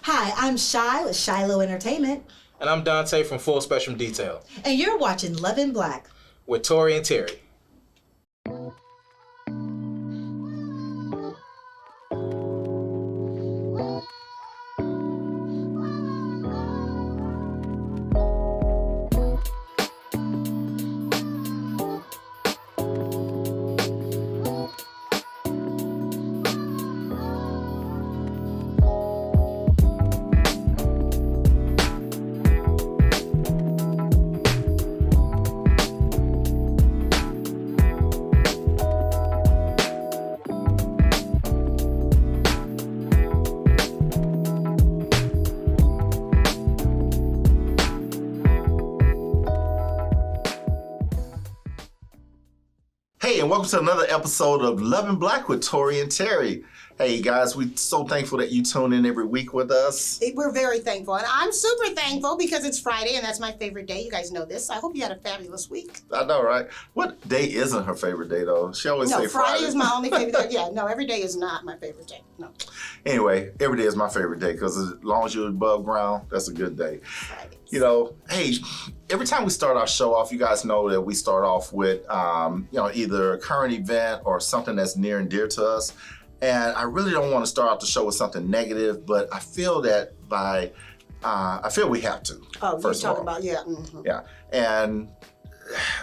Hi, I'm Shy with Shiloh Entertainment. And I'm Dante from Full Spectrum Detail. And you're watching Love in Black with Tory and Teri. Hey, and welcome to another episode of Love in Black with Tory and Teri. Hey guys, we're so thankful that you tune in every week with us. We're very thankful, and I'm super thankful because it's Friday, and that's my favorite day. You guys know this. I hope you had a fabulous week. I know, right? What day isn't her favorite day, though? She always say Friday. Friday is my only favorite day. Yeah, no, every day is not my favorite day. No. Anyway, every day is my favorite day because as long as you're above ground, that's a good day. Fridays. You know, hey, every time we start our show off, you guys know that we start off with, either a current event or something that's near and dear to us. And I really don't want to start off the show with something negative, but I feel that I feel we have to. Oh, first you're of talking all. about, yeah. Mm-hmm. Yeah, and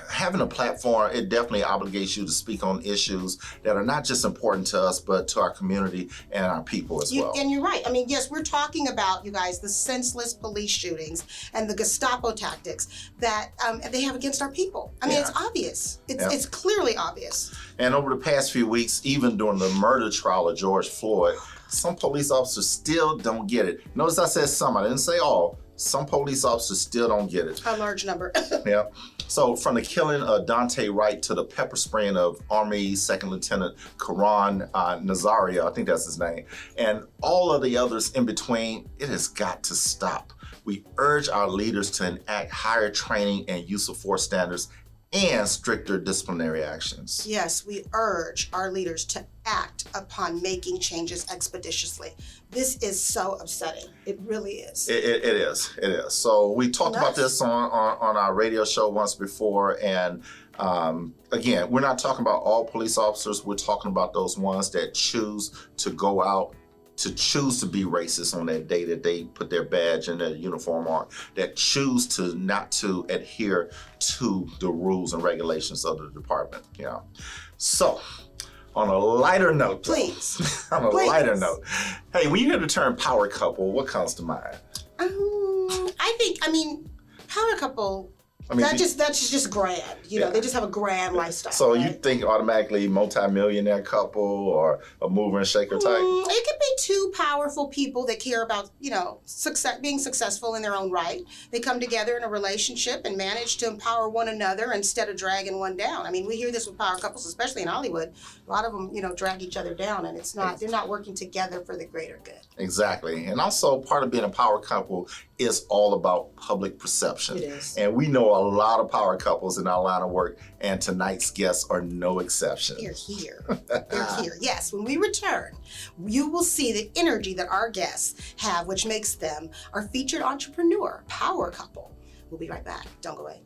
having a platform, it definitely obligates you to speak on issues that are not just important to us, but to our community and our people as well. And you're right. I mean, yes, we're talking about, you guys, the senseless police shootings and the Gestapo tactics that they have against our people. I mean, It's obvious. It's clearly obvious. And over the past few weeks, even during the murder trial of George Floyd, some police officers still don't get it. Notice I said some, I didn't say all. Some police officers still don't get it. A large number. Yeah. So from the killing of Dante Wright to the pepper spraying of Army Second Lieutenant Karan Nazaria, I think that's his name, and all of the others in between, it has got to stop. We urge our leaders to enact higher training and use of force standards and stricter disciplinary actions. Yes, we urge our leaders to act upon making changes expeditiously. This is so upsetting. It really is. It is. So we talked about this on our radio show once before, and again, we're not talking about all police officers. We're talking about those ones that choose to go out, to choose to be racist on that day that they put their badge and their uniform on, that choose to not to adhere to the rules and regulations of the department. Yeah. So, on a lighter note, Please. lighter note, hey, when you hear the term power couple, what comes to mind? I mean, power couple. That's just grand. You know, they just have a grand lifestyle. So right? you think automatically multi-millionaire couple or a mover and shaker type? It could be two powerful people that care about, being successful in their own right. They come together in a relationship and manage to empower one another instead of dragging one down. I mean, we hear this with power couples, especially in Hollywood. A lot of them, drag each other down, and they're not working together for the greater good. Exactly. And also part of being a power couple is all about public perception. It is. And we know a lot of power couples in our line of work, and tonight's guests are no exception. They're here. They're here. Yes, when we return, you will see the energy that our guests have, which makes them our featured entrepreneur power couple. We'll be right back. Don't go away.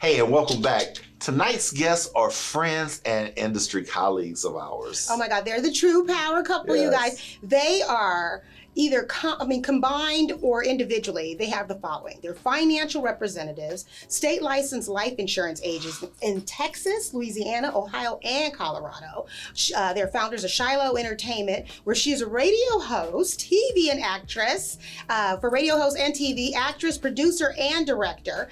Hey, and welcome back. Tonight's guests are friends and industry colleagues of ours. Oh my God, they're the true power couple, you Yes. guys. They are either combined or individually, they have the following. They're financial representatives, state licensed life insurance agents in Texas, Louisiana, Ohio, and Colorado. They're founders of Shiloh Entertainment, where she is a radio host, TV and actress, for radio host and TV, actress, producer, and director.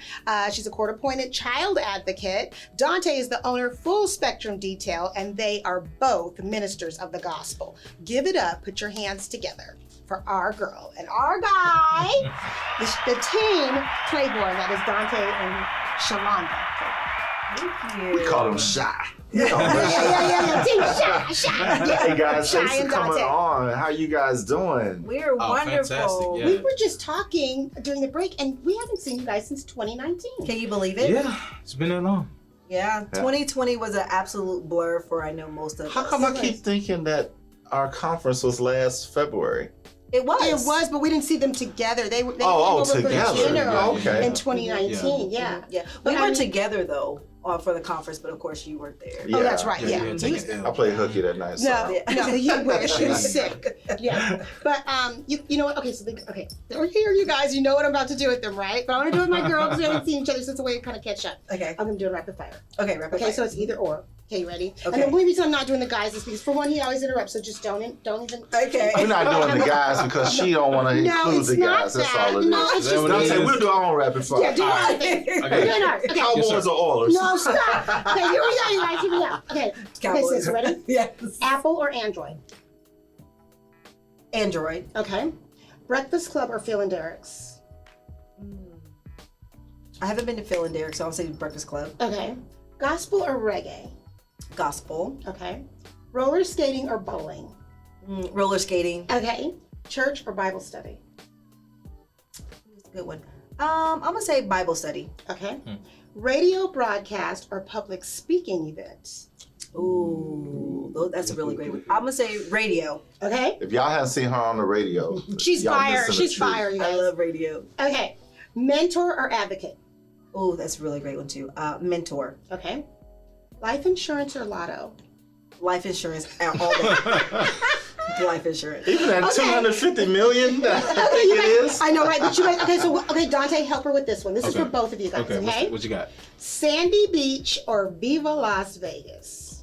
She's a court-appointed child advocate. Dante is the owner of Full Spectrum Detail, and they are both ministers of the gospel. Give it up, put your hands together for our girl and our guy, the team Clebourn, that is Dante and Shalonda. Thank you. We call him Shy. Yeah. Team Shy. Hey guys, Shy thanks for and coming Dante. on. How you guys doing? We're wonderful. fantastic, yeah. We were just talking during the break, and we haven't seen you guys since 2019. Can you believe it? Yeah, it's been that long. Yeah. 2020 was an absolute blur for I know most of How us. come I keep thinking that our conference was last February? It was. It was, but we didn't see them together. They came Oh, over for together. dinner Yeah, okay. in 2019. Yeah. Yeah. But We I were mean- together though for the conference, but of course you weren't there. Yeah. Oh, that's right. Yeah. yeah, He take was- it I played hooky that night. So. No, you were. She was sick. Yeah, but you know what? Okay, so okay, they're here, you guys. You know what I'm about to do with them, right? But I want to do it with my girl because we haven't seen each other since the way to kind of catch up. Okay. I'm gonna do a rapid fire. Okay, rapid Okay, fire. so it's either or. Okay, you ready? Okay. And the only reason I'm not doing the guys is because for one, he always interrupts, so just don't even. Okay. We're not doing the guys because she don't want to No, include it's the not guys. That's that. all it is. No, it's Is that just. what it Dante, is? we'll do our own rapid fire. Yeah, do All our right. thing. Okay. We're doing ours. Okay. Cowboys Yes, sir. or Oilers? No, stop. Okay, here we go, you guys. Here we go. Okay. Okay, sis, ready? Yes. Apple or Android? Android. Okay. Breakfast Club or Phil and Derek's? I haven't been to Phil and Derek, so I'll say Breakfast Club. Okay. Gospel or reggae? Gospel. Okay. Roller skating or bowling? Roller skating. Okay. Church or Bible study? That's a good one. I'm gonna say Bible study. Okay. Radio broadcast or public speaking events? Ooh, that's a really great one. I'm gonna say radio. Okay. If y'all haven't seen her on the radio, She's y'all fire. missing the She's truth. fire, you I guys. love radio. Okay. Mentor or advocate? Oh, that's a really great one too. Mentor. Okay. Life insurance or lotto? Life insurance. All day. Life insurance. Even at Okay. 250 million, I Okay, think you it guys, is. I know, right? But you guys, okay, Dante, help her with this one. This is Okay. for both of you guys, Okay, okay? what you got? Sandy Beach or Viva Las Vegas?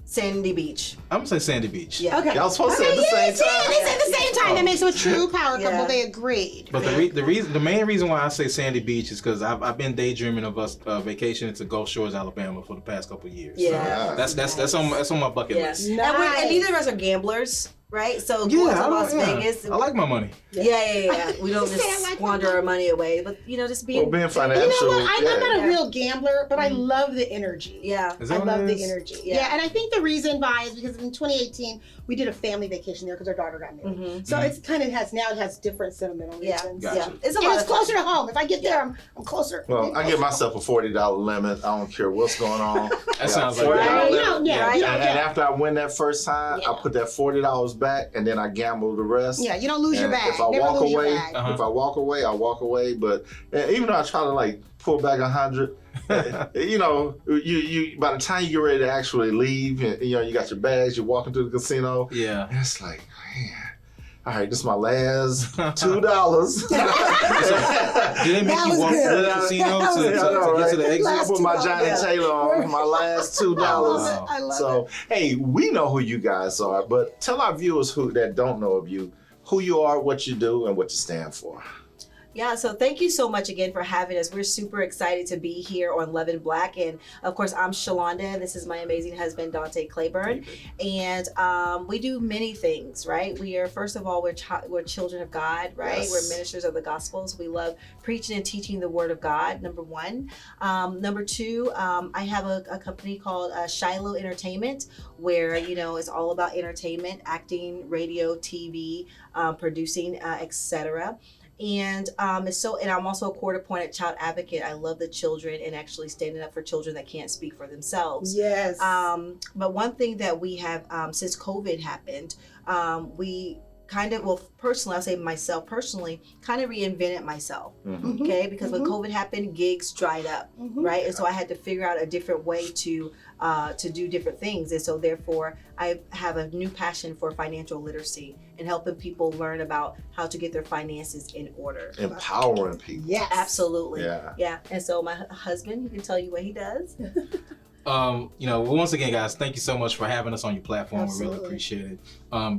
Sandy Beach. I'm gonna say Sandy Beach. Yeah. Okay. Y'all supposed to say at the same time. They said the same time. That makes them a true power couple. Yeah. They agreed. But the main reason why I say Sandy Beach is because I've been daydreaming of us vacationing to Gulf Shores, Alabama for the past couple of years. Yeah. So that's on my bucket Yes. list. And, Nice. and neither of us are gamblers, right? So going to Las Vegas. I like my money. Yeah. We don't Say just I like squander my our money away, but just being. Well, being You financial. know what? I'm yeah. not a real gambler, but I love the energy. Yeah. Is I that what love it the is? energy. Yeah. Yeah, and I think the reason why is because in 2018 we did a family vacation there because our daughter got married. Mm-hmm. So it's kind of has different sentimental Yeah. reasons. Gotcha. Yeah. It's a And lot it's of fun. closer to home. If I get there, I'm closer. Well, I give myself a $40 limit. I don't care what's going on. That sounds $40 like Right, limit. you know, yeah, Right. you know, And yeah. after I win that first time, Yeah. I put that $40 back, and then I gamble the rest. Yeah, you don't lose your And bag. If I Never walk lose away, your bag. Uh-huh. if I walk away, I walk away. But even though I try to like pull back 100, you know, you by the time you get ready to actually leave, and, you know, you got your bags, you're walking to the casino, Yeah. and it's like, man, all right, this is my last $2. Did it make That you was walk good. to the casino That was to good. get to the I exit? put my $2. Johnny Yeah. Taylor on my last $2. Wow. I love So, hey, we know who you guys are, but tell our viewers that don't know of you, who you are, what you do, and what you stand for. Yeah, so thank you so much again for having us. We're super excited to be here on Love and Black. And of course, I'm Shalonda. This is my amazing husband, Dante Clebourn. And we do many things, right? We are, first of all, we're children of God, right? Yes. We're ministers of the gospels. We love preaching and teaching the word of God, number one. Number two, I have a company called Shiloh Entertainment, where, it's all about entertainment, acting, radio, TV, producing, etc. And I'm also a court-appointed child advocate. I love the children and actually standing up for children that can't speak for themselves. Yes. But one thing that we have since COVID happened, we kind of, well, personally, I'll say myself personally, kind of reinvented myself. Okay, because when COVID happened, gigs dried up, right? And so I had to figure out a different way to do different things. And so therefore, I have a new passion for financial literacy and helping people learn about how to get their finances in order. Empowering people. Yes. Absolutely. Yeah. Yeah. And so my husband, he can tell you what he does. Once again, guys, thank you so much for having us on your platform. Absolutely. We really appreciate it.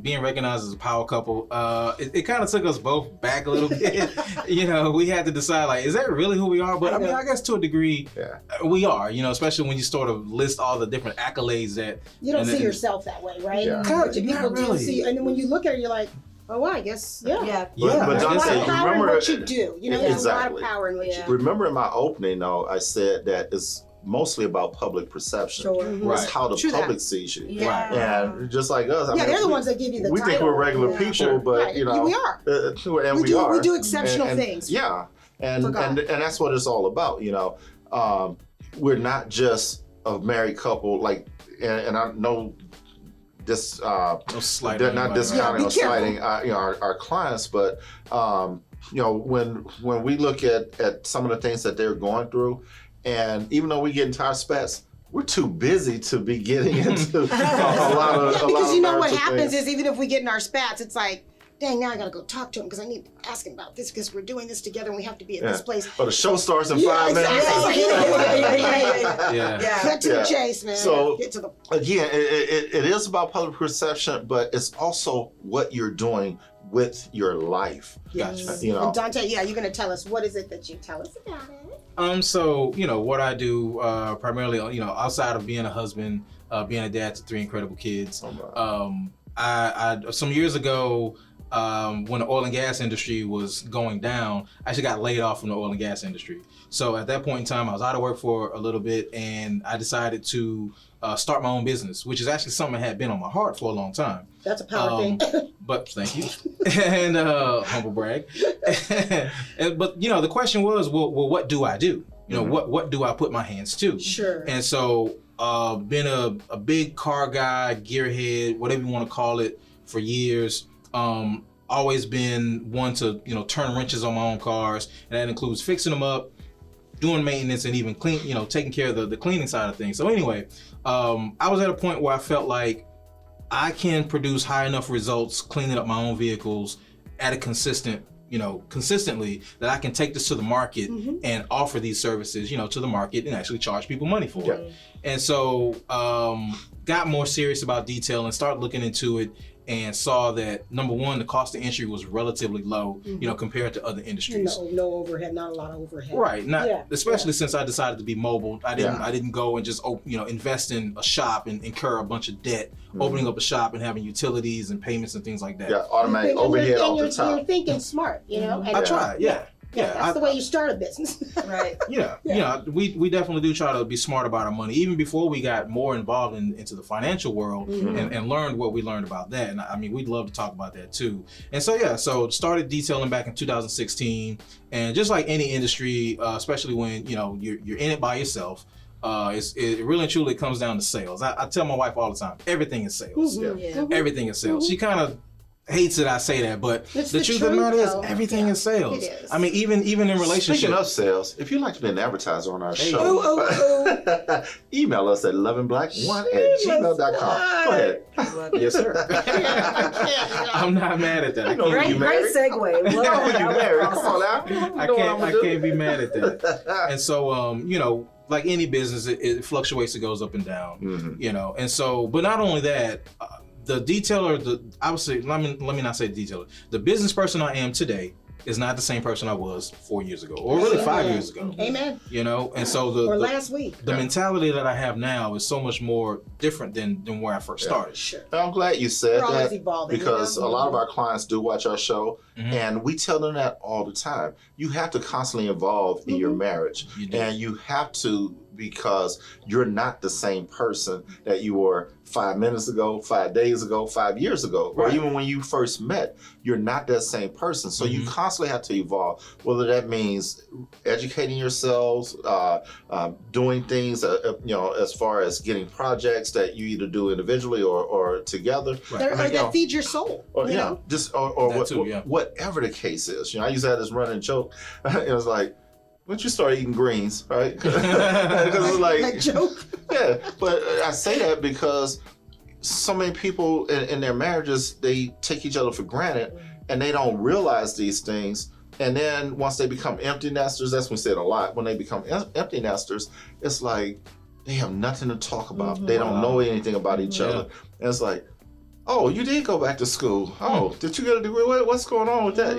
Being recognized as a power couple, it kind of took us both back a little bit. We had to decide, like, is that really who we are? But I guess to a degree, we are, especially when you sort of list all the different accolades that You don't see yourself that way, right? Yeah. But Not people do really. see, and then when you look at it, you're like, oh, well, I guess, yeah. Yeah. But There's a lot Dante, of power remember, in what you do. There's a lot of Exactly. power in what you Yeah. do. remember in my opening, though, I said that it's mostly about public perception. Sure. Right. It's how the True that. public sees you. Yeah. And just like us, I Yeah, mean, they're the ones that give you the we title. think we're regular Yeah. people, Sure. but Right. We are. and we are. We do exceptional And- things. Yeah, and For God. and that's what it's all about. We're not just a married couple, like, and I know this. no slight. They're not discounting Yeah, or be careful. slighting our clients, but when we look at some of the things that they're going through, and even though we get into our spats, we're too busy to be getting into a lot of Yeah, because what marital happens things. is even if we get in our spats, it's like, dang, now I gotta go talk to him because I need to ask him about this because we're doing this together and we have to be at this place. But the show starts in Yeah, 5 minutes. exactly. Yeah. Yeah. Cut to Yeah. the chase, man. So- Get to the Again, it is about public perception, but it's also what you're doing with your life. Gotcha. And Dante, you're gonna tell us what is it that you tell us about it? So what I do primarily, outside of being a husband, being a dad to 3 incredible kids. I some years ago, when the oil and gas industry was going down, I actually got laid off from the oil and gas industry. So at that point in time, I was out of work for a little bit, and I decided to start my own business, which is actually something that had been on my heart for a long time. That's a power thing. But thank you, and humble brag. But the question was, well, what do I do? What do I put my hands to? Sure. And so, been a big car guy, gearhead, whatever you want to call it, for years. Always been one to turn wrenches on my own cars, and that includes fixing them up, doing maintenance, and even taking care of the cleaning side of things. So anyway, I was at a point where I felt like I can produce high enough results cleaning up my own vehicles at a consistently that I can take this to the market and offer these services, to the market and actually charge people money for it. And so got more serious about detail and started looking into it and saw that, number one, the cost of entry was relatively low, compared to other industries. No overhead, not a lot of overhead. Right, especially since I decided to be mobile. I didn't go and just invest in a shop and incur a bunch of debt, opening up a shop and having utilities and payments and things like that. Yeah, automatic overhead off the You're top. thinking smart, and I tried, yeah. that's the way you start a business. Right. We definitely do try to be smart about our money, even before we got more involved into the financial world and learned what we learned about that. And I mean, we'd love to talk about that too. And so started detailing back in 2016, and just like any industry, especially when you're in it by yourself, it really and truly comes down to sales. I tell my wife all the time, everything is sales. Yeah. Everything is sales. She kind of hates that I say that, but It's the the truth of the truth, matter is though. everything is sales. It is. I mean, even in relationships. Speaking of sales, if you'd like to be an advertiser on our Hey. show, email us at lovingblack1@gmail.com. Go ahead. Yes, sir. I'm not mad at that. I know can't, you Great married. segue. You know you married. Come on now. You know what I'm I gonna can't do. be mad at that. And so, like any business, it fluctuates, it goes up and down. Mhm. And so, but not only that, the detailer, I would say, let me not say detailer. The business person I am today is not the same person I was 4 years ago, or really 5 years ago. Amen. And so Or the last week. mentality that I have now is so much more different than where I first started. Sure. I'm glad you said We're always that evolving. because a lot of our clients do watch our show, Mhm. and we tell them that all the time. You have to constantly evolve in your marriage, You do. and you have to, because you're not the same person that you were 5 minutes ago, 5 days ago, 5 years ago, or Right. even when you first met. You're not that same person, so you Mhm. constantly have to evolve. Whether that means educating yourselves, doing things, as far as getting projects that you either do individually or together. That, or that feeds your soul. Or, you know? just or That too, whatever the case is. I used to have this running joke. It was like, once you start eating greens, right? Because it's like That joke. Yeah, but I say that because so many people in their marriages, they take each other for granted and they don't realize these things. And then once they become empty nesters, that's when we say it a lot. When they become empty nesters, it's like they have nothing to talk about. They don't know anything about each other. And it's like, oh, you did go back to school. Oh, did you get a degree? What's going on with that?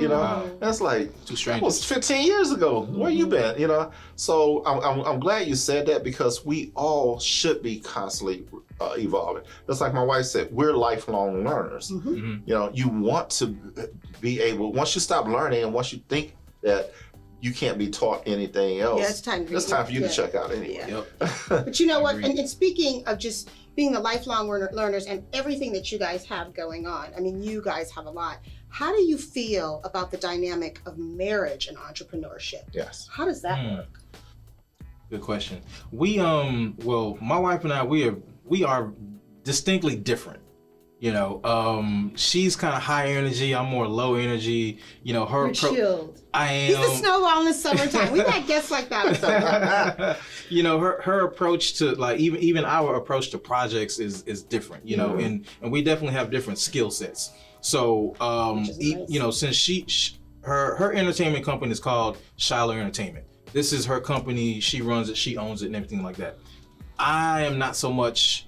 That's like, that was 15 years ago. Where you been? So I'm glad you said that, because we all should be constantly evolving. Just like my wife said, we're lifelong learners. You want to be able, once you stop learning and once you think that you can't be taught anything else, Yeah, it's time for you to check out anyway. Yeah. But you know what? And speaking of just being the lifelong learners and everything that you guys have going on, I mean, you guys have a lot. How do you feel about the dynamic of marriage and entrepreneurship? Yes. How does that work? Good question. We well, my wife and I, we are distinctly different. She's kind of high energy. I'm more low energy. Her chilled. I am. He's the snowball in the summertime. We got guests like that. Her approach to, like, even our approach to projects is different. And we definitely have different skill sets. So nice. Since her entertainment company is called Shiloh Entertainment. This is her company. She runs it. She owns it and everything like that. I am not so much.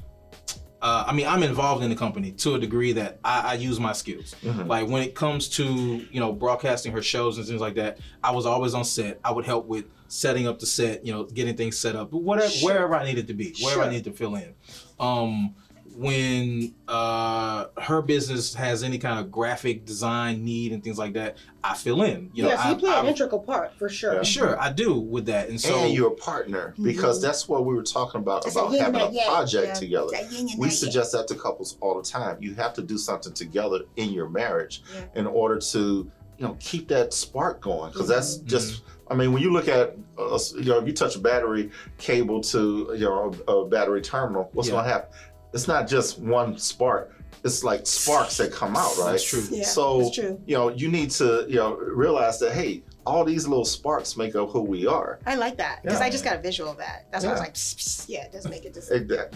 I'm involved in the company to a degree that I use my skills. Like when it comes to, broadcasting her shows and things like that, I was always on set. I would help with setting up the set, getting things set up, wherever I needed to be, wherever I needed to fill in. When her business has any kind of graphic design need and things like that, I fill in. So you play an integral part, for sure. Yeah. Sure, I do with that. And you're a partner, because that's what we were talking about having a project together. We suggest that to couples all the time. You have to do something together in your marriage in order to keep that spark going, because that's just, when you look at, if you touch a battery cable to a battery terminal, what's going to happen? It's not just one spark. It's like sparks that come out, right? That's true. Yeah, so, that's true. You need to, realize that, hey, all these little sparks make up who we are. I like that, because I just got a visual of that. That's why I was like, pss, pss, it does make it just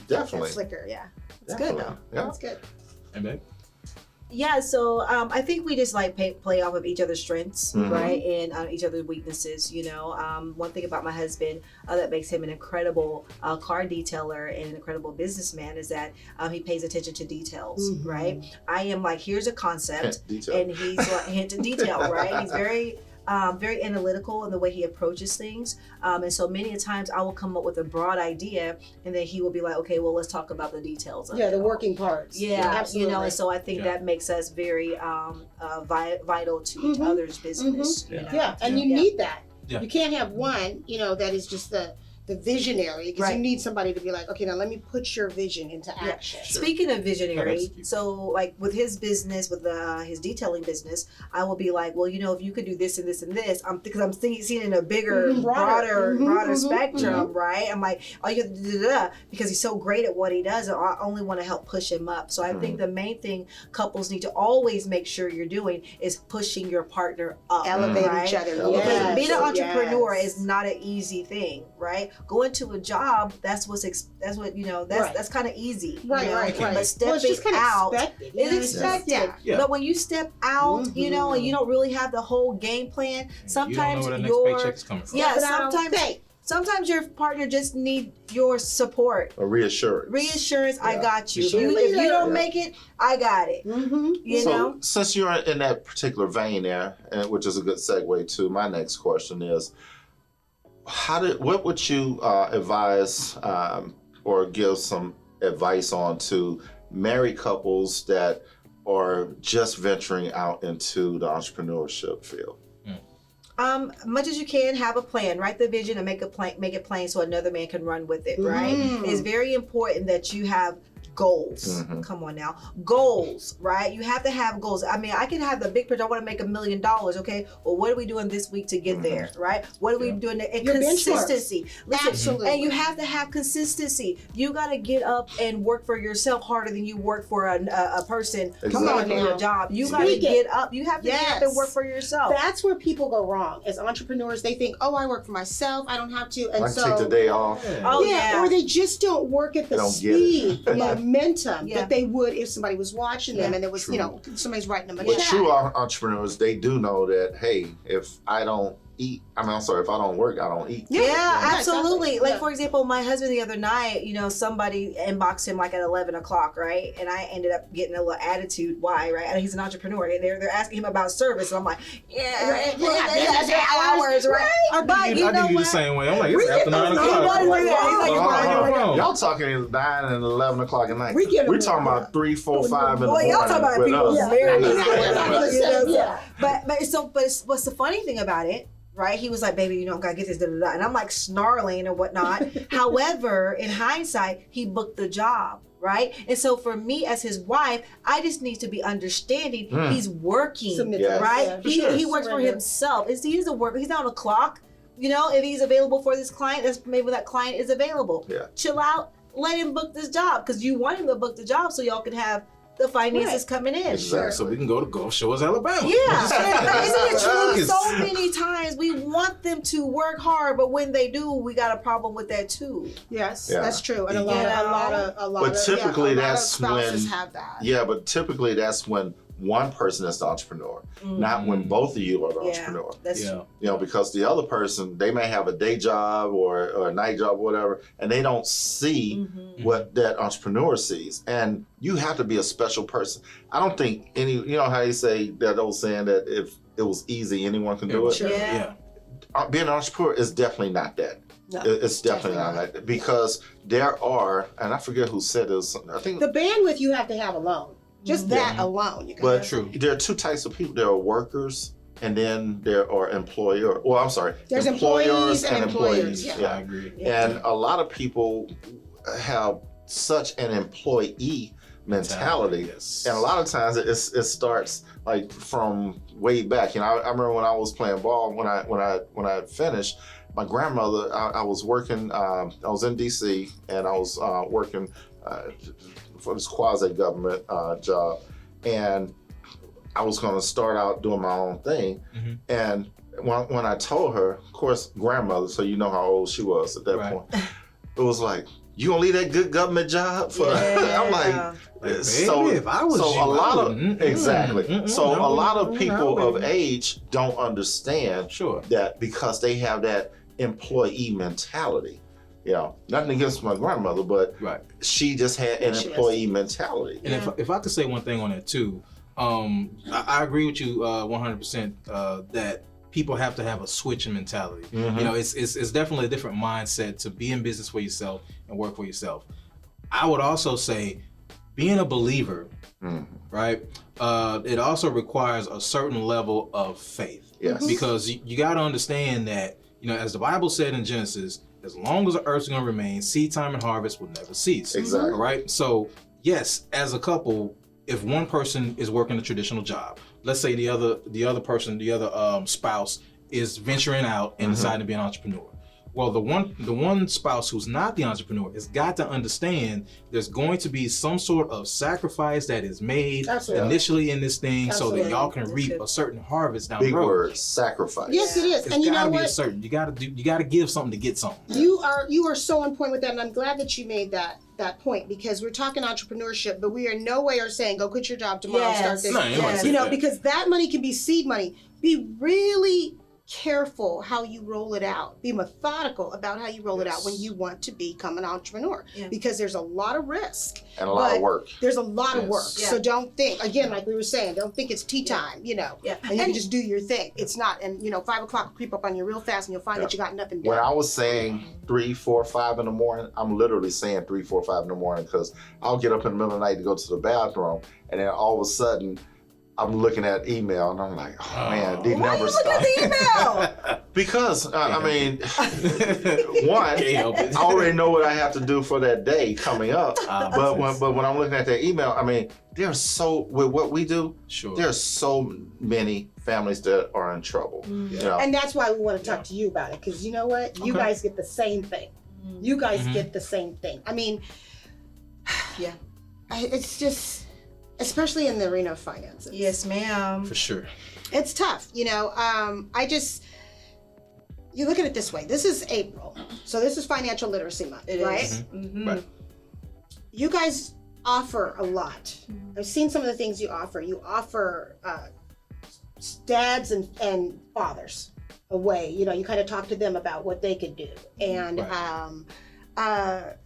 definitely slicker. Yeah, it's definitely. good though. Yeah. That's good. And babe? Yeah, so I think we just like play off of each other's strengths, right, and each other's weaknesses. One thing about my husband that makes him an incredible car detailer and an incredible businessman is that he pays attention to details, right? I am like, here's a concept, and he's like hint to detail, right? He's very analytical in the way he approaches things, and so many times I will come up with a broad idea, and then he will be like, okay, well, let's talk about the details of the working parts. Absolutely. And so I think that makes us very vital to each other's business. And you need that. You can't have one that is just the visionary, because you need somebody to be like, okay, now let me put your vision into action. Sure. Speaking of visionary, so like with his business, with his detailing business, I will be like, well, if you could do this and this and this, because I'm seeing in a bigger, broader spectrum, right? I'm like, oh, you because he's so great at what he does, and I only want to help push him up. So I think the main thing couples need to always make sure you're doing is pushing your partner up, elevate each other. Because being an entrepreneur is not an easy thing, right? Going to a job, that's kind of easy, right. But stepping out is expected. Yeah. But when you step out, and you don't really have the whole game plan, sometimes you don't know where the next paycheck's coming from. Yeah, sometimes your partner just need your support. A reassurance. I got you. If you don't make it, I got it. So, since you're in that particular vein there, and which is a good segue to my next question is, what would you advise or give some advice on to married couples that are just venturing out into the entrepreneurship field? Much as you can, have a plan, write the vision and make it plain so another man can run with it, right? It's very important that you have goals. Come on now. Goals, right? You have to have goals. I mean, I can have the big picture. I want to make $1 million. Okay. Well, what are we doing this week to get there, right? What are we doing? And Your consistency. Listen, Absolutely. and you have to have consistency. You got to get up and work for yourself harder than you work for a person. Come on doing now. a job. You got to Speak it. get up. You have to get up and Yes. work for yourself. That's where people go wrong. As entrepreneurs, they think, "Oh, I work for myself. I don't have to." And I so, take the day off. Oh, yeah, or they just don't work at the They don't get speed, the Yeah. momentum Yeah. that they would if somebody was watching them Yeah. and there was, True. somebody's writing them a But check. true entrepreneurs, they do know that, hey, if I don't eat, if I don't work, I don't eat. Yeah, Yeah, absolutely. exactly. Like Yeah. for example, my husband the other night, somebody inboxed him like at 11 o'clock, right? And I ended up getting a little attitude. Why, right? And he's an entrepreneur. And they're asking him about service, and I'm like, hours, right? But I you know do you the what? same way. I'm like, it's after 9 He o'clock. wanted to do that. He's like, Oh, "Why no, you no. Y'all talking 9 and 11 o'clock at night. We get We're them. talking about 3, 4, 5 in the Boy, morning. y'all talking about with people's us. marriages. Yeah. But what's the funny thing about it? Right, he was like, "Baby, gotta get this." Da, da, da. And I'm like snarling and whatnot. However, in hindsight, he booked the job, right? And so for me as his wife, I just need to be understanding. He's working, Submit Yeah. right? Yeah, for he sure. he works for Surrender. himself. He's a worker. He's not on a clock. If he's available for this client, that's maybe that client is available. Yeah. Chill out. Let him book this job because you want him to book the job so y'all can have the finances coming in. Exactly. So we can go to Gulf Shores, Alabama. Yeah, but isn't it true? Yes. So many times we want them to work hard, but when they do, we got a problem with that too. Yes, Yeah. that's true, and a lot But typically of that's spouses when- have that. Yeah, but typically that's when one person is the entrepreneur, not when both of you are the entrepreneur. That's Yeah. true. Because the other person, they may have a day job or a night job, or whatever, and they don't see what that entrepreneur sees. And you have to be a special person. I don't think how you say that old saying that if it was easy, anyone can do it. Sure. Yeah. Being an entrepreneur is definitely not that. No, It's definitely not that, because there are, and I forget who said this. I think the bandwidth you have to have alone. Just that alone. You But True. there are two types of people. There are workers, and then there are There's employees and employers, yeah. I agree. And a lot of people have such an employee mentality, Yes. and a lot of times it starts like from way back. I remember when I was playing ball, when I finished, my grandmother, I was working. I was in DC, and I was working for this quasi-government job, and I was going to start out doing my own thing. And when I told her, of course, grandmother, so you know how old she was at that Right. point, it was like, you gonna leave that good government job for? I'm like, Like, so baby, if I was so you, a I lot of wouldn't. exactly. So a lot of people no, of baby. age don't understand Sure. that, because they have that employee mentality. Nothing against my grandmother, but Right. she just had an employee mentality. And if I could say one thing on that too, I agree with you 100% that people have to have a switch in mentality. It's definitely a different mindset to be in business for yourself and work for yourself. I would also say being a believer, right? It also requires a certain level of faith. Yes. Because you got to understand that, as the Bible said in Genesis, as long as the earth's going to remain, seed time and harvest will never cease. Exactly. All right. So yes, as a couple, if one person is working a traditional job, let's say the other spouse is venturing out and deciding to be an entrepreneur. Well, the one spouse who's not the entrepreneur has got to understand there's going to be some sort of sacrifice that is made Absolutely. initially in this thing so that Absolutely. y'all can reap a certain harvest down Big the road. word, sacrifice. Yes, it is. It's And you know gotta be a what? certain. You gotta give something to get something. You are so on point with that, and I'm glad that you made that point, because we're talking entrepreneurship, but we are in no way are saying go quit your job tomorrow and start Yes. this. No, you don't say that. Because that money can be seed money. Be really careful how you roll it out. Be methodical about how you roll it out when you want to become an entrepreneur, Yeah. because there's a lot of risk. And a lot of But work. There's a lot of Yes. work. Yeah. So don't think, again, like we were saying, don't think it's tea time, Yeah. and you can just do your thing. It's not. And 5 o'clock will creep up on you real fast, and you'll find that you got nothing When done. I was saying 3, 4, 5 in the morning, I'm literally saying 3, 4, 5 in the morning, because I'll get up in the middle of the night to go to the bathroom, and then all of a sudden I'm looking at email, and I'm like, oh man, these Why you numbers look at stop. the email? Because I mean, one, Can't help it. I already know what I have to do for that day coming up. But when I'm looking at that email, I mean, with what we do, Sure. there's so many families that are in trouble. You know? And that's why we want to talk to you about it, because you know what? You Okay. guys get the same thing. You guys get the same thing. I mean, Yeah. it's just, especially in the arena of finances. Yes, ma'am. For sure. It's tough, you know. You look at it this way. This is April, so this is Financial Literacy Month, It right? is. Mhm. Right. You guys offer a lot. I've seen some of the things you offer. You offer dads and fathers a way. You know, you kind of talk to them about what they could do, and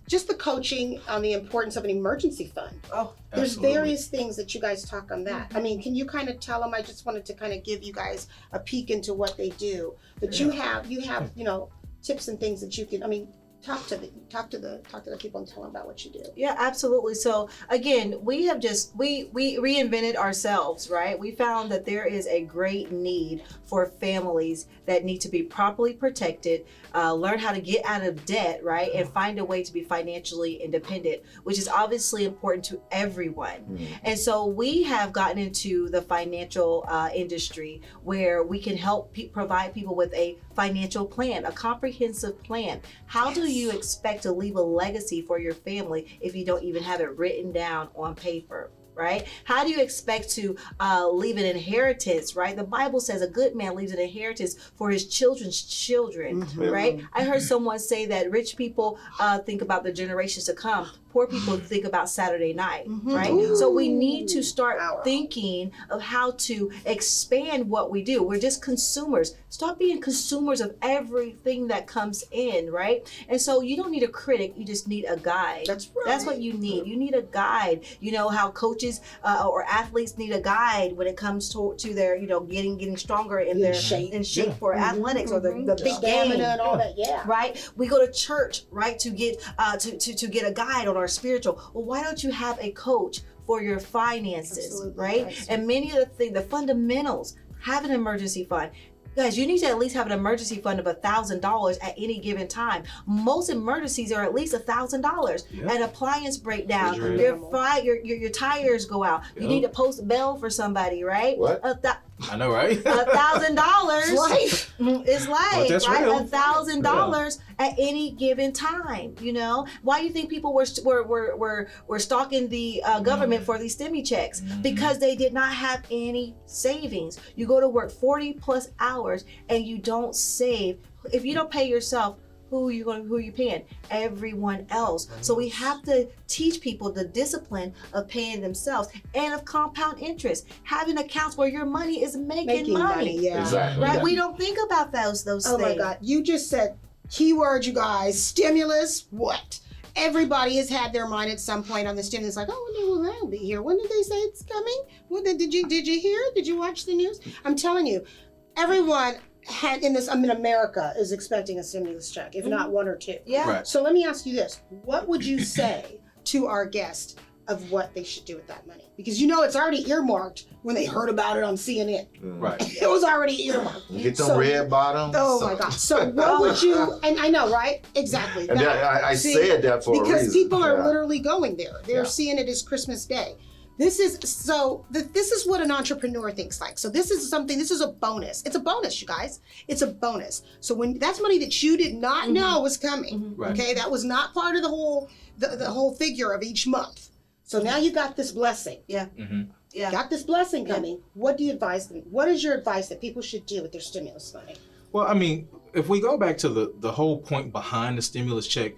just the coaching on the importance of an emergency fund. Oh, There's Absolutely. various things that you guys talk on that. I mean, can you kind of tell them? I just wanted to kind of give you guys a peek into what they do. But you have, you know, tips and things that you can. I mean, talk to the people and tell them about what you do. yeah, absolutely. So again, we have just we reinvented ourselves, right? We found that there is a great need for families that need to be properly protected, learn how to get out of debt, right, and find a way to be financially independent, which is obviously important to everyone. And so we have gotten into the financial industry where we can help provide people with a financial plan, a comprehensive plan. How do you expect to leave a legacy for your family if you don't even have it written down on paper? Right? How do you expect to leave an inheritance, right? The Bible says a good man leaves an inheritance for his children's children, right? I heard someone say that rich people think about the generations to come. Poor people think about Saturday night, right? So we need to start thinking of how to expand what we do. We're just consumers. Stop being consumers of everything that comes in, right? And so you don't need a critic, you just need a guide. That's right. That's what you need. You need a guide. You know how coaches or athletes need a guide when it comes to their, you know, getting stronger in their shape for athletics or the big game. Stamina and all that, yeah. Right? We go to church, right, to get to get a guide on our spiritual. Well, why don't you have a coach for your finances, Absolutely. right? That's And many of the things, the fundamentals, have an emergency fund. Guys, you need to at least have an emergency fund of $1,000 at any given time. Most emergencies are at least $1,000. Yep. An appliance breakdown, Refrigerator. your tires go out. You Yep. need to post a bill for somebody, right? What? I know, right? $1,000 is life, that's right? real. $1,000 at any given time. You know, why do you think people were stalking the government for these stimmy checks? Because they did not have any savings. You go to work 40 plus hours and you don't save. If you don't pay yourself, who are you paying? Everyone else. So we have to teach people the discipline of paying themselves and of compound interest, having accounts where your money is making money. Yeah. Exactly. Right? Yeah. We don't think about those Oh things. my God. You just said keyword, you guys. Stimulus, what? Everybody has had their mind at some point on the stimulus, like, oh, well, that'll be here. When did they say it's coming? Did you hear? Did you watch the news? I'm telling you, everyone in America is expecting a stimulus check, if not one or two. Yeah. Right. So let me ask you this. What would you say to our guest of what they should do with that money? Because you know it's already earmarked when they heard about it on CNN. Right. It was already earmarked. Get them So- red bottoms. Oh my God. So what would you, and I know, right? Exactly. And I See, said that for a reason. because people are Yeah. literally going there. They're Yeah. seeing it as Christmas Day. This is what an entrepreneur thinks like. So this is a bonus. It's a bonus, you guys. It's a bonus. So when that's money that you did not know was coming. Right. Okay, that was not part of the whole figure of each month. So now you got this blessing. Yeah. Yeah. Got this blessing coming. What do you advise them? What is your advice that people should do with their stimulus money? Well, I mean, if we go back to the whole point behind the stimulus check,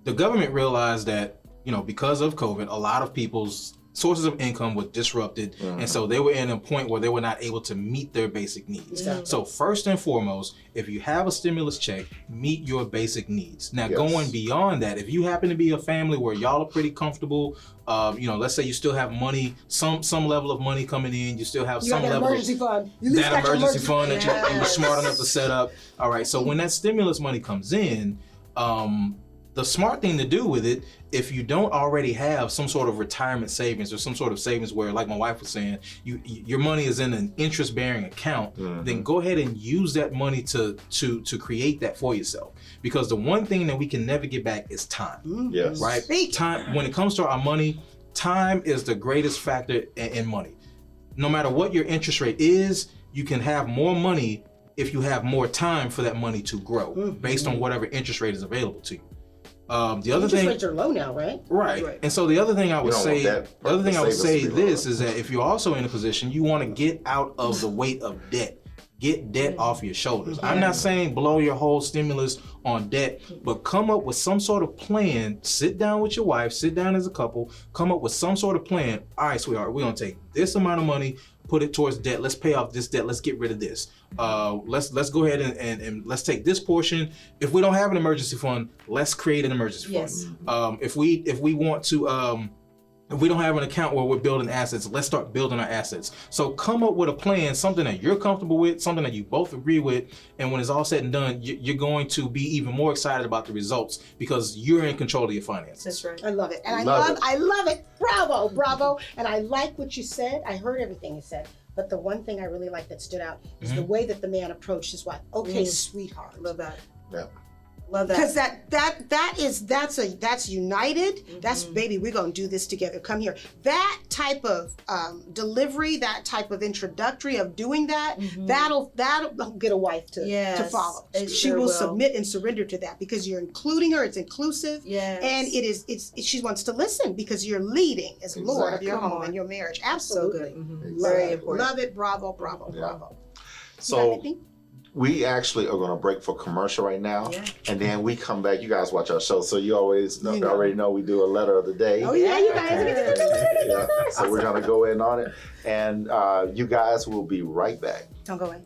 the government realized that, you know, because of COVID, a lot of people's sources of income were disrupted, and so they were in a point where they were not able to meet their basic needs. Exactly. So first and foremost, if you have a stimulus check, meet your basic needs. Now, Yes. going beyond that, if you happen to be a family where y'all are pretty comfortable, you know, let's say you still have money, some level of money coming in, you still have You some got that level emergency of fund. You at least that got your emergency fund that you're Yes. smart enough to set up. All right, so when that stimulus money comes in, The smart thing to do with it, if you don't already have some sort of retirement savings or some sort of savings where, like my wife was saying, your money is in an interest-bearing account, then go ahead and use that money to create that for yourself. Because the one thing that we can never get back is time. Yes. Right? Time. When it comes to our money, time is the greatest factor in money. No matter what your interest rate is, you can have more money if you have more time for that money to grow based on whatever interest rate is available to you. The other Interest thing, rates are low now, right? right? And so the other thing I would say, Savings is that if you're also in a position, you want to get out of the weight of debt. Get debt off your shoulders. I'm not saying blow your whole stimulus on debt, but come up with some sort of plan. Sit down with your wife, sit down as a couple, come up with some sort of plan. All right, sweetheart, we're gonna take this amount of money, put it towards debt. Let's pay off this debt. Let's get rid of this. Let's go ahead and let's take this portion. If we don't have an emergency fund, let's create an emergency fund. If we want to if we don't have an account where we're building assets, let's start building our assets. So come up with a plan, something that you're comfortable with, something that you both agree with, and when it's all said and done, you're going to be even more excited about the results because you're in control of your finances. That's right. I love it. And I love it. Bravo. And I like what you said. I heard everything you said. But the one thing I really like that stood out is the way that the man approached his wife. Okay, sweetheart. Love that. Yeah. Love that. Because that's united. That's baby, we're gonna do this together. Come here. That type of delivery, that type of introductory of doing that, that'll get a wife to follow. She will submit and surrender to that because you're including her. It's inclusive. Yes. And she wants to listen because you're leading as Lord of your home and your marriage. Absolutely. So good. Very important. Love it. Bravo. So we actually are going to break for commercial right now, and then we come back. You guys watch our show, so you already know we do a letter of the day. Oh yeah, you guys. Yeah. So we're going to go in on it, and you guys will be right back. Don't go away.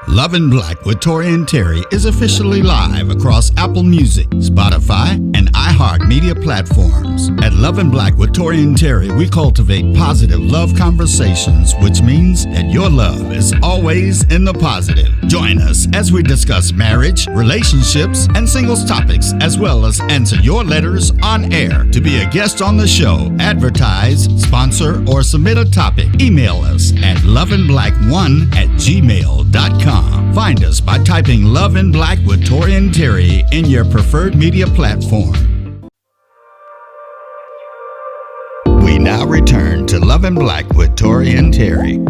Love in Black with Tory and Teri is officially live across Apple Music, Spotify, and iHeartMedia platforms. At Love in Black with Tory and Teri, we cultivate positive love conversations, which means that your love is always in the positive. Join us as we discuss marriage, relationships, and singles topics, as well as answer your letters on air. To be a guest on the show, advertise, sponsor, or submit a topic, email us at loveandblack1@gmail.com. Find us by typing Love in Black with Tory and Teri in your preferred media platform. We now return to Love in Black with Tory and Teri.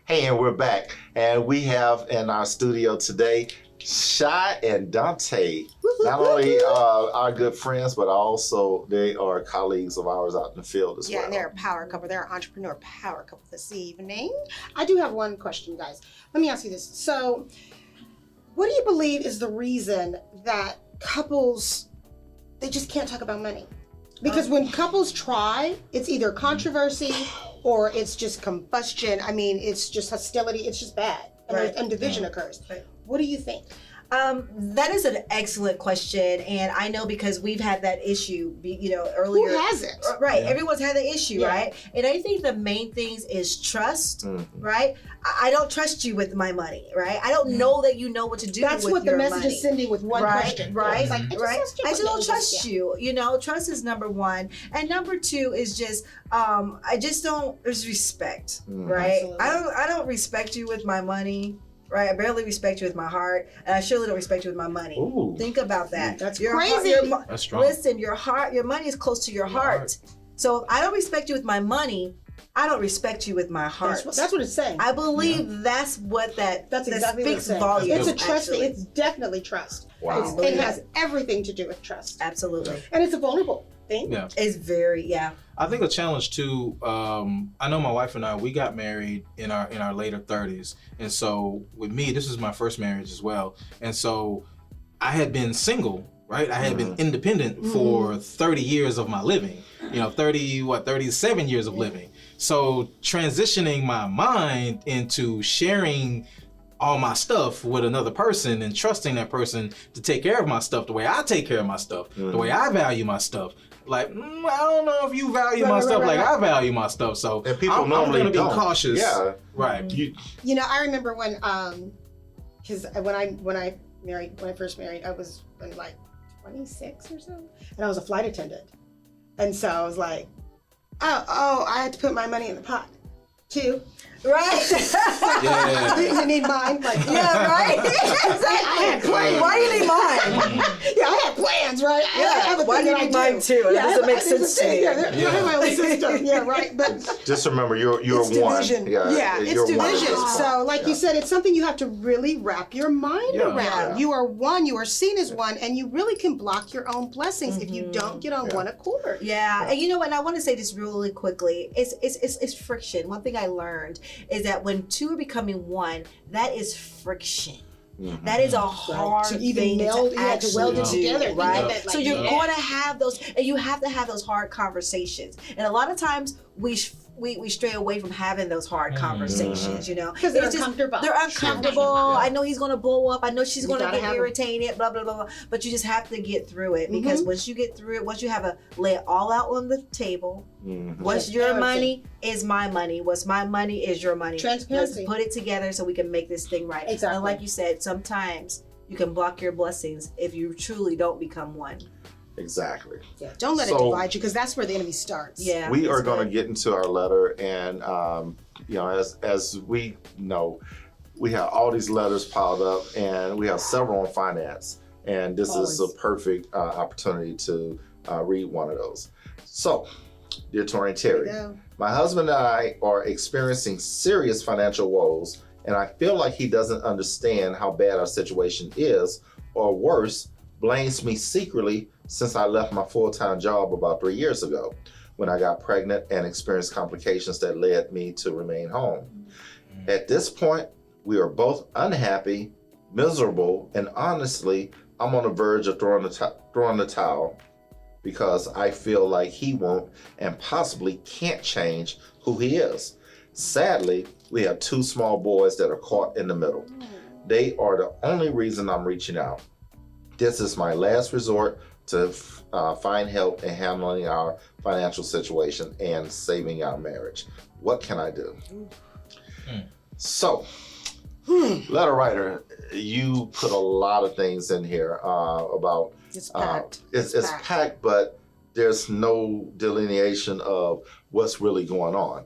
Hey, and we're back, and we have in our studio today Shy and Dante. Not only our good friends, but also they are colleagues of ours out in the field as well. Yeah, and they're a power couple. They're an entrepreneur power couple this evening. I do have one question, guys. Let me ask you this. So, what do you believe is the reason that couples, they just can't talk about money? Because when couples try, it's either controversy or it's just combustion. I mean, it's just hostility. It's just bad. And division occurs. Right. What do you think? That is an excellent question, and I know because we've had that issue, earlier. Who hasn't? Right, everyone's had the issue, right? And I think the main things is trust, right? I don't trust you with my money, right? I don't know that you know what to do with your money. That's what the message is sending with one question. Right, it's like, I just don't trust you. Trust is number one. And number two is just, there's respect, right? Absolutely. I don't respect you with my money. Right, I barely respect you with my heart, and I surely don't respect you with my money. Ooh. Think about that. That's your crazy. That's strong. Listen, your money is close to your heart. So if I don't respect you with my money, I don't respect you with my heart. That's what it's saying. I believe that's what That's exactly what it's speaks saying. volumes. It's a trust. Actually. It's definitely trust. Wow. It has everything to do with trust. Absolutely. And it's a vulnerable thing. Yeah. It's very, I think a challenge too. I know my wife and I, we got married in our later 30s, and so with me, this is my first marriage as well. And so I had been single, right? I had been independent for 30 years of my living, 37 years of living. So transitioning my mind into sharing all my stuff with another person and trusting that person to take care of my stuff the way I take care of my stuff, the way I value my stuff. Like, I don't know if you value my stuff like I value my stuff. So And people I'm normally going to be don't. cautious. Yeah. Right. You know, I remember when, because when I first married, I was like 26 or so, and I was a flight attendant, and so I was like, oh, I had to put my money in the pot too. Right? Yeah. You need mine? Like, Yeah, right? I had plans. Why do you need mine? Yeah, I had plans, right? I have a Why thing do you that I need mine too? It doesn't make sense to me. Yeah, I have my own system. Yeah, right. But Just remember, you're it's one. division. Yeah, it's you're one at division. this point. So, like you said, it's something you have to really wrap your mind around. Yeah. You are one. You are seen as one, and you really can block your own blessings if you don't get on one accord. Yeah, and you know what? I want to say this really quickly. It's friction. One thing I learned is that when two are becoming one, that is friction. That is a hard To even thing meld, to you have to actually weld it do, together. right? That, like, So you're going to have those, and you have to have those hard conversations. And a lot of times we stray away from having those hard conversations, Because they're uncomfortable. They're uncomfortable. I know he's going to blow up. I know she's going to gotta get have irritated, blah, blah, blah, blah. But you just have to get through it, because once you get through it, once you have lay it all out on the table, what's your money is my money. What's my money is your money. Transparency. Let's put it together so we can make this thing right. Exactly. And like you said, sometimes you can block your blessings if you truly don't become one. Exactly. Yeah, don't let it So- divide you, because that's where the enemy starts. Yeah. We are it's going to good. get into our letter, and as we know, we have all these letters piled up, and we have several on finance, and this is a perfect opportunity to read one of those. So, dear Tory and There you Teri, go. my husband and I are experiencing serious financial woes, and I feel like he doesn't understand how bad our situation is, or worse, blames me secretly since I left my full-time job about 3 years ago, when I got pregnant and experienced complications that led me to remain home. At this point, we are both unhappy, miserable, and honestly, I'm on the verge of throwing the towel, because I feel like he won't and possibly can't change who he is. Sadly, we have two small boys that are caught in the middle. They are the only reason I'm reaching out. This is my last resort to find help in handling our financial situation and saving our marriage. What can I do? So, letter writer, you put a lot of things in here about It's packed. it's packed, but there's no delineation of what's really going on.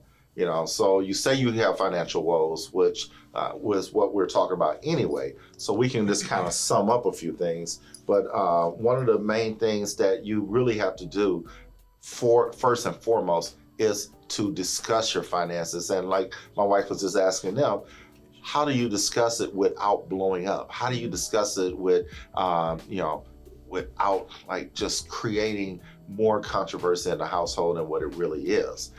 So you say you have financial woes, which was what we're talking about anyway. So we can just kind of sum up a few things. But one of the main things that you really have to do first and foremost is to discuss your finances. And like my wife was just asking them, how do you discuss it without blowing up? How do you discuss it with, without like just creating more controversy in the household than what it really is?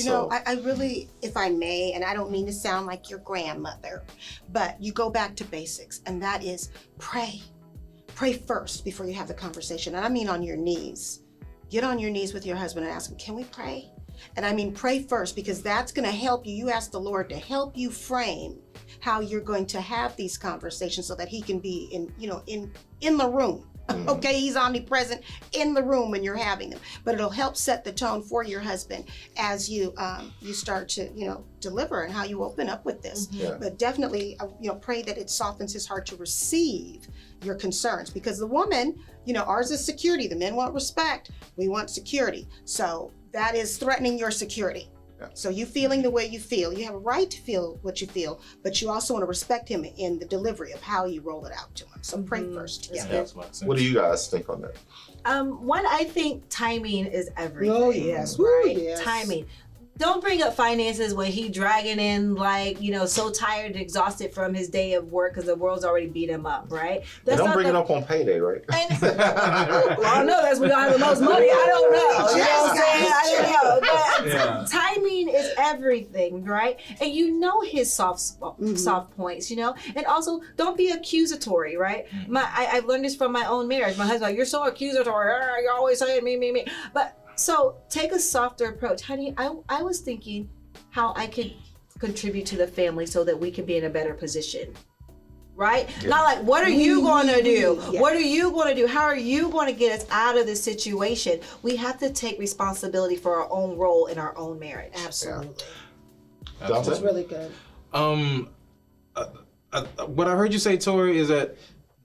I really, if I may, and I don't mean to sound like your grandmother, but you go back to basics, and that is pray. Pray first before you have the conversation. And I mean on your knees. Get on your knees with your husband and ask him, can we pray? And I mean pray first, because that's going to help you. You ask the Lord to help you frame how you're going to have these conversations so that he can be in the room. Okay, he's omnipresent in the room when you're having them, but it'll help set the tone for your husband as you start to deliver and how you open up with this. Yeah. But definitely pray that it softens his heart to receive your concerns, because the woman, ours is security. The men want respect. We want security. So that is threatening your security. Yeah. So you feeling the way you feel, you have a right to feel what you feel, but you also want to respect him in the delivery of how you roll it out to him. So pray first. Yeah. That's my sense. What do you guys think on that? One, I think timing is everything. Oh, yes. Right? Ooh, yes. Timing. Don't bring up finances when he dragging in like, so tired and exhausted from his day of work because the world's already beat him up, right? And don't bring it up on payday, right? Well, I know that's when y'all have the most money. I don't know. You know what I'm saying? I don't know. But timing is everything, right? And his soft points, And also, don't be accusatory, right? I've learned this from my own marriage. My husband's like, you're so accusatory. You're always saying me. But so take a softer approach. Honey, I was thinking how I could contribute to the family so that we can be in a better position. Right? Yeah. Not like, what are you going to do? Yeah. What are you going to do? How are you going to get us out of this situation? We have to take responsibility for our own role in our own marriage. Absolutely. Yeah. That's really good. What I heard you say, Tori, is that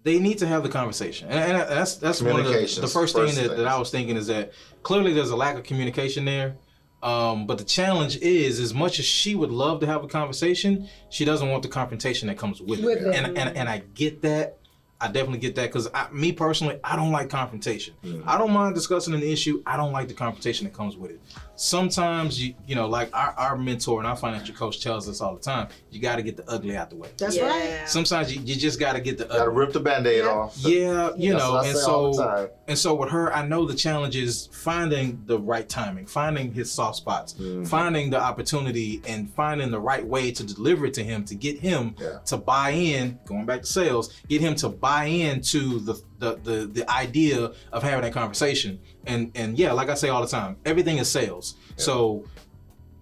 they need to have the conversation, and that's one of the first thing that I was thinking is that clearly there's a lack of communication there. But the challenge is, as much as she would love to have a conversation, she doesn't want the confrontation that comes with it. And I get that. I definitely get that because me personally, I don't like confrontation. Mm-hmm. I don't mind discussing an issue. I don't like the confrontation that comes with it. Sometimes, like our mentor and our financial coach tells us all the time, you got to get the ugly out the way. That's right. Sometimes you just got to get the ugly. Got to rip the Band-Aid off. Yeah, and so with her, I know the challenge is finding the right timing, finding his soft spots, finding the opportunity, and finding the right way to deliver it to him to get him to buy in. Going back to sales, get him to buy into the idea of having that conversation. And like I say all the time, everything is sales. Yeah. So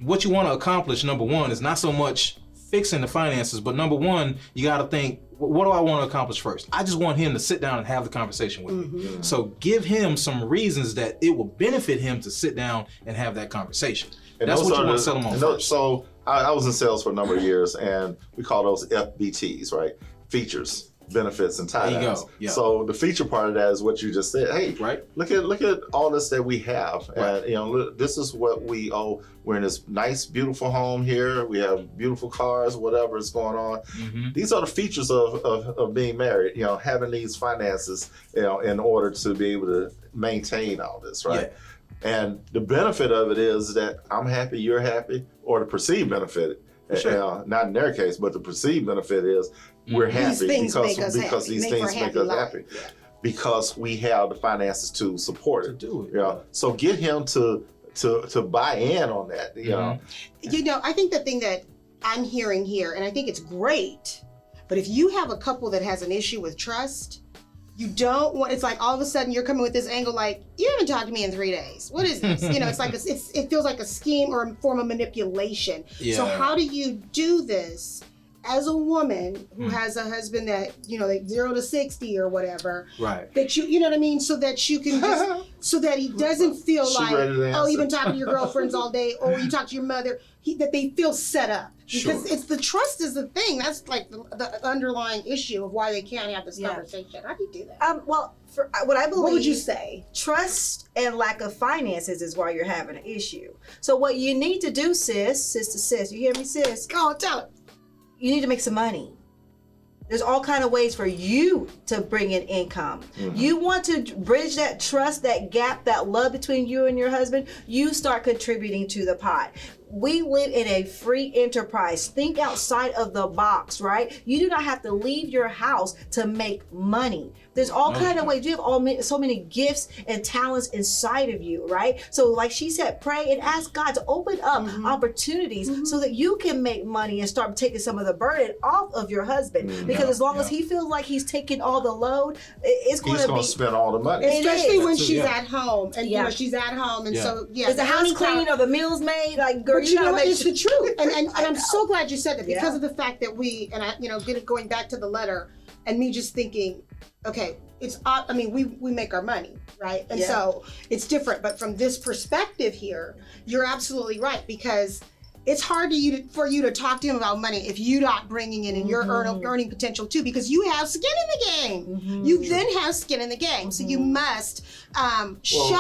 what you want to accomplish, number one, is not so much fixing the finances, but number one, you got to think, what do I want to accomplish first? I just want him to sit down and have the conversation with me. Mm-hmm. So give him some reasons that it will benefit him to sit down and have that conversation. And that's what you want to sell him on first. So I was in sales for a number of years, and we call those FBTs, right? Features, benefits, and tie-downs. Yeah. So the feature part of that is what you just said. Hey, look at all this that we have, and this is what we owe. We're in this nice, beautiful home here. We have beautiful cars, whatever is going on. Mm-hmm. These are the features of being married. Having these finances, in order to be able to maintain all this, right? Yeah. And the benefit of it is that I'm happy, you're happy, or the perceived benefit. Sure. Not in their case, but the perceived benefit is we're happy because these things make us happy. Yeah. Because we have the finances to support it. To do it. So get him to buy in on that. I think the thing that I'm hearing here, and I think it's great, but if you have a couple that has an issue with trust, you don't want, it's like all of a sudden you're coming with this angle like, you haven't talked to me in 3 days. What is this? It's like, it feels like a scheme or a form of manipulation. Yeah. So how do you do this as a woman who has a husband that, like 0 to 60 or whatever, right? That you know what I mean? So that you can just, so that he doesn't feel like, oh, you've been talking to your girlfriends all day, or you talk to your mother, that they feel set up. Because it's the trust is the thing. That's like the underlying issue of why they can't have this conversation. How do you do that? Well, for what I believe, what would you say? Trust and lack of finances is why you're having an issue. So what you need to do, sis, you hear me, sis? Go on, tell it. You need to make some money. There's all kind of ways for you to bring in income. Mm-hmm. You want to bridge that trust, that gap, that love between you and your husband, you start contributing to the pot. We live in a free enterprise. Think outside of the box, right? You do not have to leave your house to make money. There's all kind of ways. You have so many gifts and talents inside of you, right? So like she said, pray and ask God to open up opportunities so that you can make money and start taking some of the burden off of your husband. Because as long as he feels like he's taking all the load, it's going to be... He's going to spend all the money. Especially when she's at home. And she's at home. And so, is the house clean or the meals made? Like, girl, you know what? It's the truth. And I'm so glad you said that because of the fact that we, and I, going back to the letter and me just thinking, okay, we make our money, right? And so it's different. But from this perspective here, you're absolutely right, because it's hard for you to talk to him about money if you're not bringing in and your earning potential too, because you have skin in the game. You then have skin in the game. So you must show that. She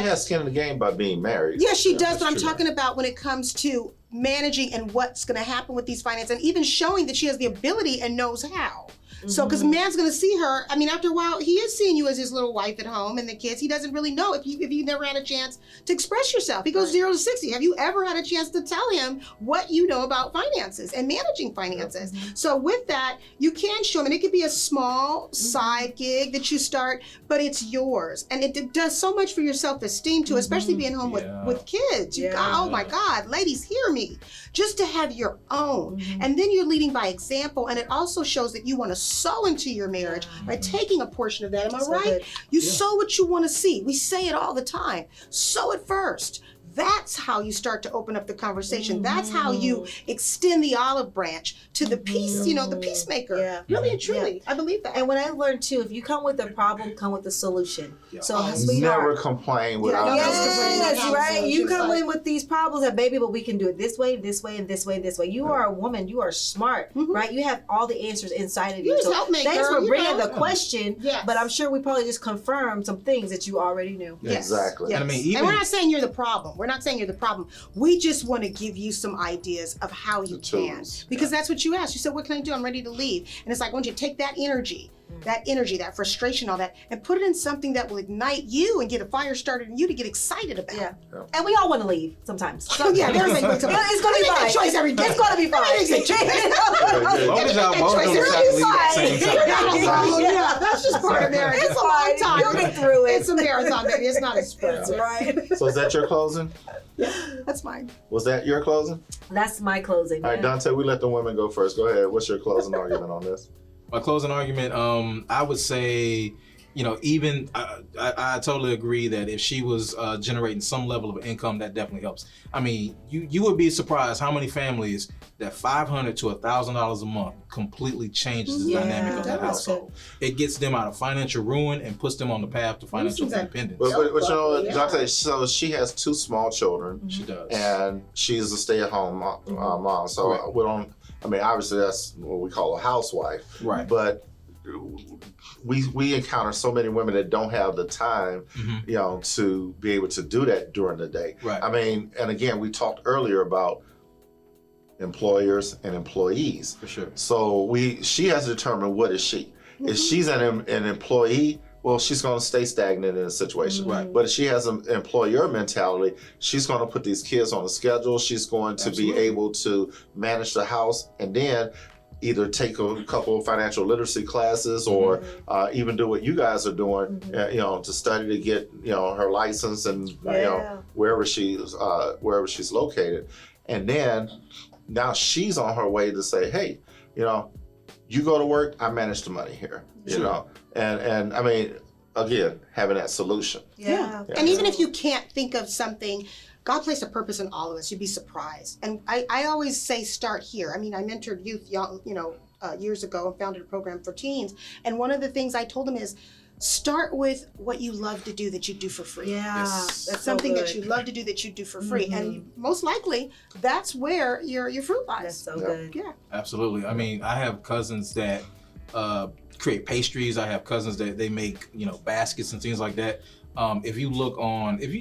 has skin in the game by being married. Yeah, she does. But I'm talking about when it comes to managing and what's going to happen with these finances, and even showing that she has the ability and knows how. So, because man's going to see her, I mean, after a while, he is seeing you as his little wife at home and the kids. He doesn't really know if you never had a chance to express yourself. He goes 0 to 60. Have you ever had a chance to tell him what you know about finances and managing finances? So with that, you can show him, and it could be a small side gig that you start, but it's yours. And it does so much for your self-esteem too, especially being home with kids. Oh my God, ladies, hear me. Just to have your own. And then you're leading by example, and it also shows that you want to sow into your marriage by taking a portion of that. Am I right? Good. You sow what you want to see. We say it all the time. Sow it first. That's how you start to open up the conversation. That's how you extend the olive branch to the peace, the peacemaker. Yeah. Really and truly. I believe that. And what I learned too, if you come with a problem, come with a solution. So, Never sweetheart. complain without Yes, right. You come in with these problems that, baby, but we can do it this way, this way, and this way, and this way. You are a woman. You are smart, right? You have all the answers inside of you. Just So help me, thanks girl, for bringing the question. Yes. But I'm sure we probably just confirmed some things that you already knew. Yes. Exactly. Yes. And I mean, even and we're not saying you're the problem. We're not saying you're the problem. We just want to give you some ideas of how you can. tools. Because that's what you asked. You said, what can I do? I'm ready to leave. And it's like, I want you to take that energy, that frustration, all that, and put it in something that will ignite you and get a fire started in you to get excited about. Yeah. And we all want to leave sometimes. So, Yeah, there's a it's going to be fine. choice every day. It's going to be fine. as long as y'all both don't decide to leave at the same time. Yeah, that's just part of marriage. It's a long time. You'll get through it. It's a marathon, baby. It's not a sprint. That's right. So is that your closing? That's mine. Was that your closing? That's my closing. All right, Dante, we let the women go first. Go ahead. What's your closing argument on this? My closing argument, I would say, even I totally agree that if she was generating some level of income, that definitely helps. I mean, you would be surprised how many families that $500 to $1,000 a month completely changes the dynamic of that household. It gets them out of financial ruin and puts them on the path to financial independence. But Dante, so she has 2 small children. She does. And she's a stay-at-home mom. So we don't. I mean, obviously that's what we call a housewife. Right. But we encounter so many women that don't have the time, to be able to do that during the day. Right. I mean, and again, we talked earlier about employers and employees. For sure. So she has to determine what is she. If she's an employee, well, she's going to stay stagnant in a situation. Right. But if she has an employer mentality, she's going to put these kids on a schedule. She's going to be able to manage the house and then either take a couple of financial literacy classes or even do what you guys are doing, to study to get, her license and, wherever she's located. And then now she's on her way to say, hey, you go to work, I manage the money here, and I mean, again, having that solution. Yeah. And even if you can't think of something, God placed a purpose in all of us. You'd be surprised. And I always say start here. I mean, I mentored youth years ago and founded a program for teens. And one of the things I told them is start with what you love to do that you do for free. Yeah. Yes. That's Something so that you love to do that you do for free. And most likely that's where your fruit lies. That's so good. Yeah. Absolutely. I mean, I have cousins that create pastries. I have cousins that they make, baskets and things like that. If you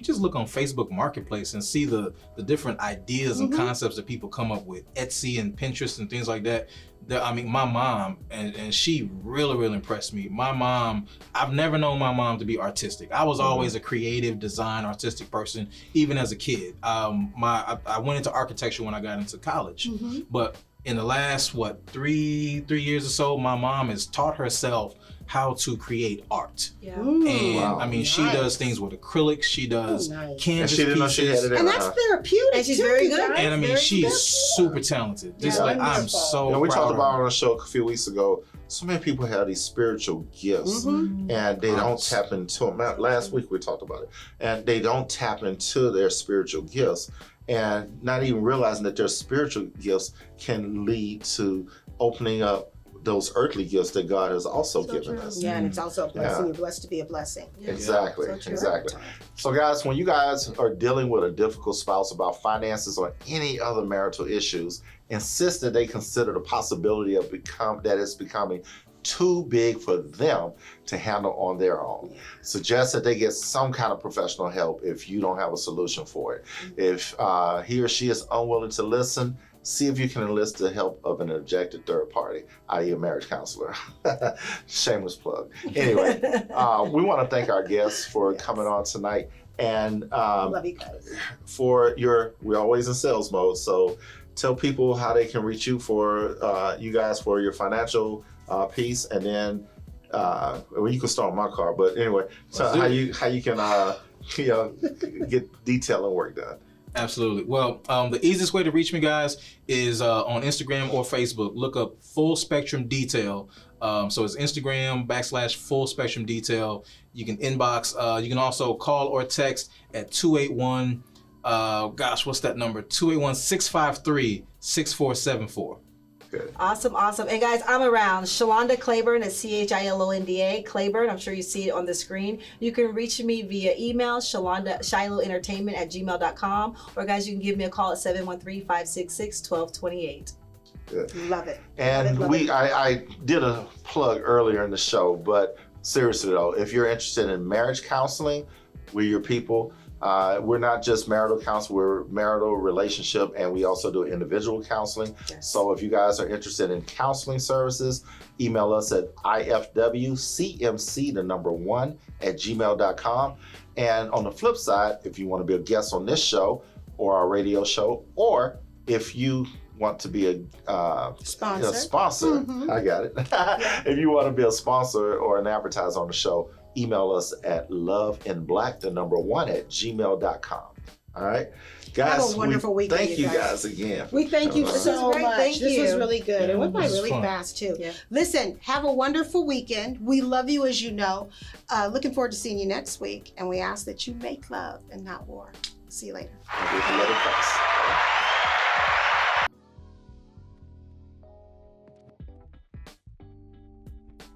just look on Facebook Marketplace and see the different ideas and concepts that people come up with, Etsy and Pinterest and things like that. I mean, my mom, and she really, really impressed me. My mom, I've never known my mom to be artistic. I was always a creative, design, artistic person, even as a kid. I went into architecture when I got into college, but in the last, 3 years or so, my mom has taught herself how to create art. Yeah. And I mean, she does things with acrylics, she does canvas And she didn't know she had pieces. it in And her. that's therapeutic. And she's too, very you good. guys. And I mean, Very she's good. super talented. Just Yeah, like I'm wonderful. so we proud talked of about her. on the show a few weeks ago, so many people have these spiritual gifts and they don't tap into them. Last week we talked about it. And they don't tap into their spiritual gifts and not even realizing that their spiritual gifts can lead to opening up those earthly gifts that God has also given us. Yeah, and it's also a blessing. Yeah. You're blessed to be a blessing. Exactly, So true. exactly. So guys, when you guys are dealing with a difficult spouse about finances or any other marital issues, insist that they consider the possibility of that it's becoming too big for them to handle on their own. Suggest that they get some kind of professional help if you don't have a solution for it. If he or she is unwilling to listen, see if you can enlist the help of an objective third party, i.e. a marriage counselor. Shameless plug. Anyway, we want to thank our guests for coming on tonight. And Love you guys. we're always in sales mode, so tell people how they can reach you for you guys for your financial piece, and then well, you can start my car, but anyway, so how you can get detailing work done. Absolutely. Well, the easiest way to reach me, guys, is on Instagram or Facebook. Look up Full Spectrum Detail. So it's Instagram /Full Spectrum Detail. You can inbox. You can also call or text at 281. What's that number? 281-653-6474. Good. Awesome. And guys, I'm around. Shalonda Clebourn at CHILONDA. Clebourn. I'm sure you see it on the screen. You can reach me via email, ShilohEntertainment@gmail.com. Or guys, you can give me a call at 713-566-1228. Good. Love it. And Love it. I did a plug earlier in the show, but seriously though, if you're interested in marriage counseling, we're your people. We're not just marital counseling, we're marital relationship, and we also do individual counseling. Yes. So if you guys are interested in counseling services, email us at ifwcmc1@gmail.com. And on the flip side, if you want to be a guest on this show or our radio show, or if you want to be a sponsor, I got it. If you want to be a sponsor or an advertiser on the show, email us at loveandblack1@gmail.com. All right, guys. Have a wonderful weekend, Thank you you guys. guys again. We thank you This was so great. much. Thank This was you. really good. Yeah, It went by this was really fun. fast too. Yeah. Listen, have a wonderful weekend. We love you, as you know. Looking forward to seeing you next week. And we ask that you make love and not war. See you later. And we can let it pass.